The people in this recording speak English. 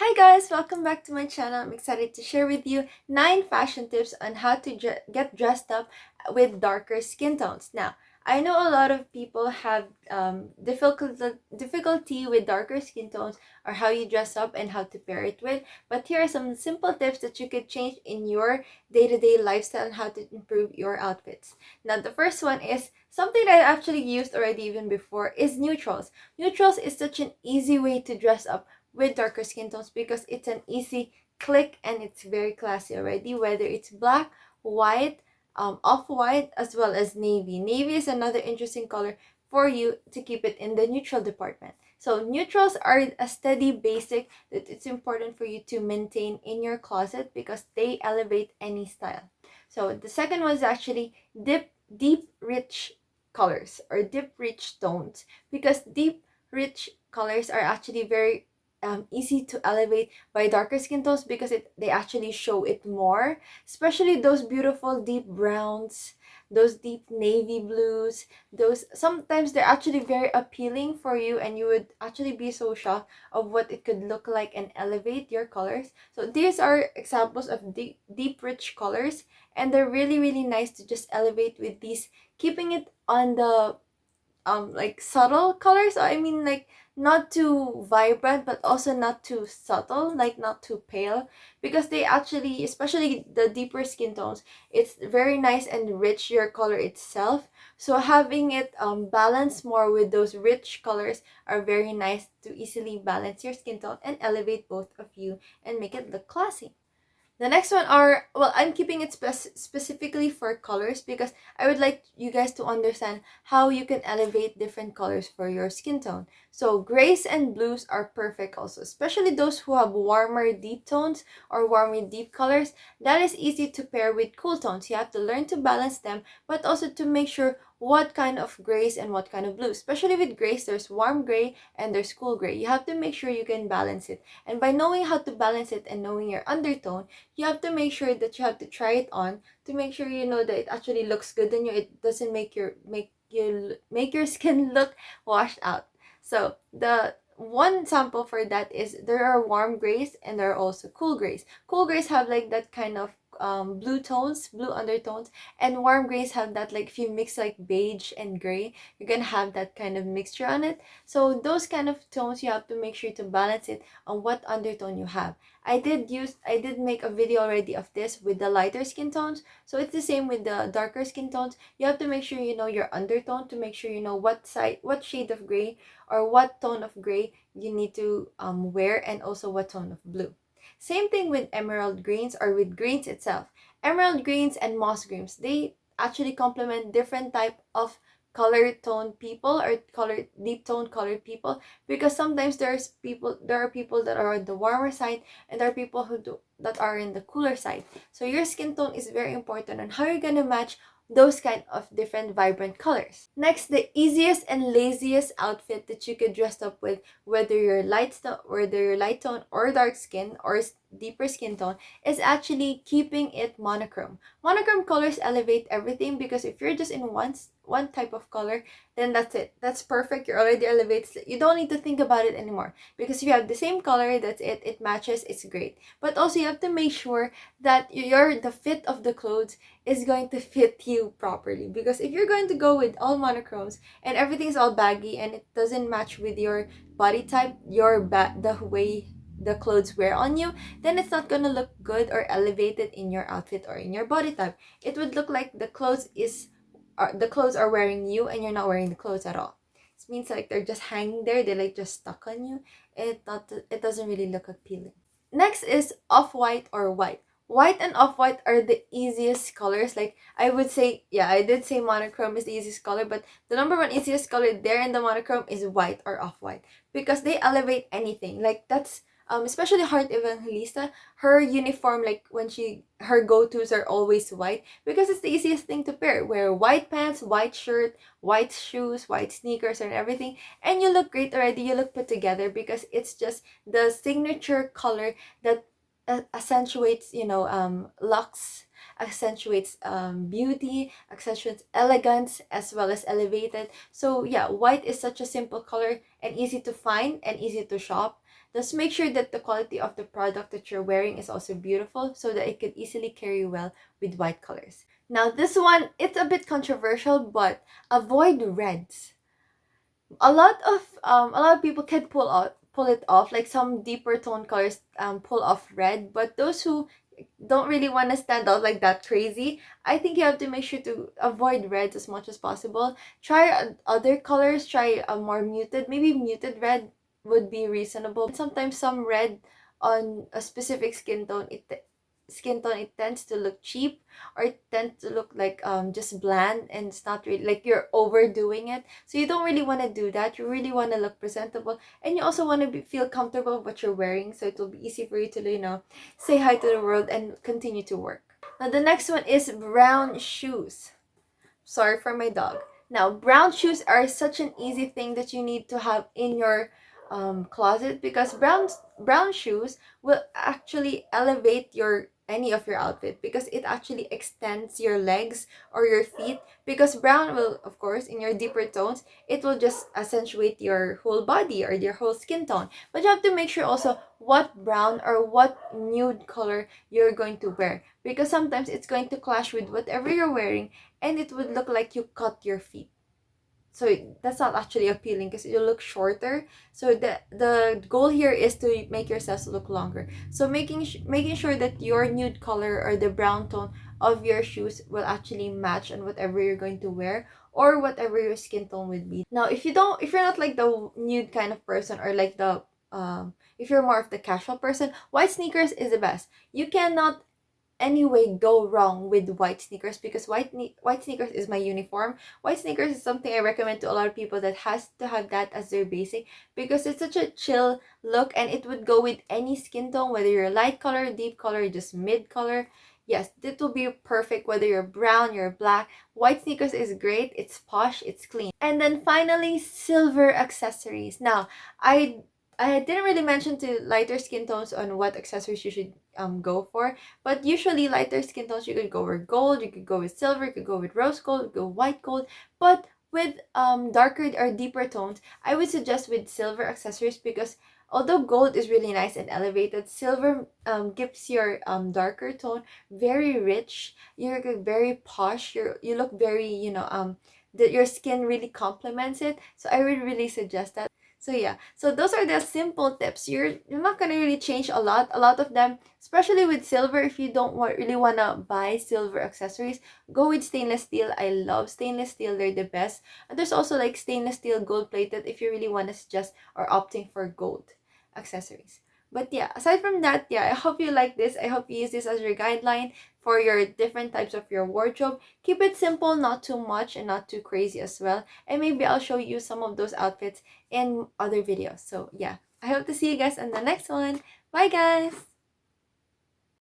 Hi guys, welcome back to my channel. I'm excited to share with you 9 fashion tips on how to get dressed up with darker skin tones. Now, I know a lot of people have difficulty with darker skin tones or how you dress up and how to pair it with, but here are some simple tips that you could change in your day-to-day lifestyle and how to improve your outfits. Now, the first one is something that I actually used already even before is neutrals. Neutrals is such an easy way to dress up with darker skin tones because it's an easy click and it's very classy already, whether it's black, white, off-white, as well as navy. Navy is another interesting color for you to keep it in the neutral department. So neutrals are a steady basic that it's important for you to maintain in your closet because they elevate any style. So the second one is actually deep rich colors or deep rich tones, because deep rich colors are actually very easy to elevate by darker skin tones because they actually show it more, especially those beautiful deep browns, those deep navy blues. Those sometimes they're actually very appealing for you and you would actually be so shocked of what it could look like and elevate your colors. So these are examples of deep rich colors, and they're really nice to just elevate with these, keeping it on the like subtle colors. I mean, like, not too vibrant but also not too subtle, like not too pale, because they actually, especially the deeper skin tones, it's very nice and rich, your color itself. So having it balance more with those rich colors are very nice to easily balance your skin tone and elevate both of you and make it look classy. The next one are, well, I'm keeping it specifically for colors because I would like you guys to understand how you can elevate different colors for your skin tone. So grays and blues are perfect also, especially those who have warmer deep tones or warmer deep colors. That is easy to pair with cool tones. You have to learn to balance them, but also to make sure what kind of grays and what kind of blues. Especially with grays, there's warm gray and there's cool gray. You have to make sure you can balance it. And by knowing how to balance it and knowing your undertone, you have to make sure that you have to try it on to make sure you know that it actually looks good on you. It doesn't make your skin look washed out. So the one sample for that is there are warm grays and there are also cool grays. Cool grays have like that kind of blue tones, blue undertones, and warm grays have that, like, if you mix like beige and gray, you're gonna have that kind of mixture on it. So those kind of tones, you have to make sure to balance it on what undertone you have. I did make a video already of this with the lighter skin tones. So it's the same with the darker skin tones. You have to make sure you know your undertone to make sure you know what shade of gray or what tone of gray you need to wear, and also what tone of blue. Same thing with emerald greens or with greens itself. Emerald greens and moss greens, they actually complement different type of color tone people or color deep tone colored people, because sometimes there are people that are on the warmer side and there are people that are in the cooler side. So your skin tone is very important on how you're gonna match those kind of different vibrant colors. Next, the easiest and laziest outfit that you could dress up with, whether you're light tone or dark skin or deeper skin tone, is actually keeping it monochrome. Monochrome colors elevate everything because if you're just in one type of color, then that's it. That's perfect. You're already elevated. You don't need to think about it anymore because if you have the same color, that's it. It matches. It's great. But also you have to make sure that the fit of the clothes is going to fit you properly, because if you're going to go with all monochromes and everything's all baggy and it doesn't match with your body type, the way the clothes wear on you, then it's not gonna look good or elevated in your outfit or in your body type. It would look like the clothes are wearing you and you're not wearing the clothes at all. It means like they're just hanging there, they're like just stuck on you. It doesn't really look appealing. Next is off-white or white. White and off-white are the easiest colors. Like, I would say, yeah, I did say monochrome is the easiest color, but the number one easiest color there in the monochrome is white or off-white, because they elevate anything. Like, that's especially Heart Evangelista, her uniform, like when her go-tos are always white because it's the easiest thing to pair. Wear white pants, white shirt, white shoes, white sneakers, and everything, and you look great already. You look put together because it's just the signature color that accentuates, looks, accentuates beauty, accentuates elegance, as well as elevated. So yeah, white is such a simple color and easy to find and easy to shop. Just make sure that the quality of the product that you're wearing is also beautiful so that it could easily carry well with white colors. Now this one, it's a bit controversial, but avoid reds. A lot of people can pull it off, like some deeper tone colors pull off red, but those who don't really want to stand out like that crazy, I think you have to make sure to avoid reds as much as possible. Try other colors, try a more muted, maybe muted red would be reasonable. Sometimes some red on a specific skin tone, it tends to look cheap, or it tends to look like just bland, and it's not really like you're overdoing it. So you don't really want to do that. You really want to look presentable, and you also want to feel comfortable with what you're wearing, so it will be easy for you to say hi to the world and continue to work. Now the next one is brown shoes. Sorry for my dog. Now, brown shoes are such an easy thing that you need to have in your closet, because brown shoes will actually elevate your any of your outfit, because it actually extends your legs or your feet, because brown will, of course, in your deeper tones, it will just accentuate your whole body or your whole skin tone. But you have to make sure also what brown or what nude color you're going to wear, because sometimes it's going to clash with whatever you're wearing, and it would look like you cut your feet. So that's not actually appealing, because you look shorter. So the goal here is to make yourselves look longer. So making sure that your nude color or the brown tone of your shoes will actually match on whatever you're going to wear, or whatever your skin tone would be. Now, if you're not like the nude kind of person, or like the if you're more of the casual person, white sneakers is the best. You cannot anyway go wrong with white sneakers, because white sneakers is my uniform. White sneakers is something I recommend to a lot of people that has to have that as their basic, because it's such a chill look, and it would go with any skin tone, whether you're light color, deep color, just mid color. Yes, it will be perfect whether you're brown, you're black. White sneakers is great. It's posh, it's clean. And then finally, silver accessories. Now, I didn't really mention to lighter skin tones on what accessories you should go for, but usually lighter skin tones, you could go with gold, you could go with silver, you could go with rose gold, you could go white gold. But with darker or deeper tones, I would suggest with silver accessories, because although gold is really nice and elevated, silver gives your darker tone very rich. You're very posh. You look very, that your skin really complements it. So I would really suggest that. So yeah, so those are the simple tips. You're not gonna really change a lot. A lot of them, especially with silver, if you don't really wanna buy silver accessories, go with stainless steel. I love stainless steel. They're the best. And there's also like stainless steel gold plated if you really wanna suggest or opting for gold accessories. But yeah, aside from that, yeah, I hope you like this. I hope you use this as your guideline for your different types of your wardrobe. Keep it simple, not too much and not too crazy as well. And maybe I'll show you some of those outfits in other videos. So yeah, I hope to see you guys in the next one. Bye guys!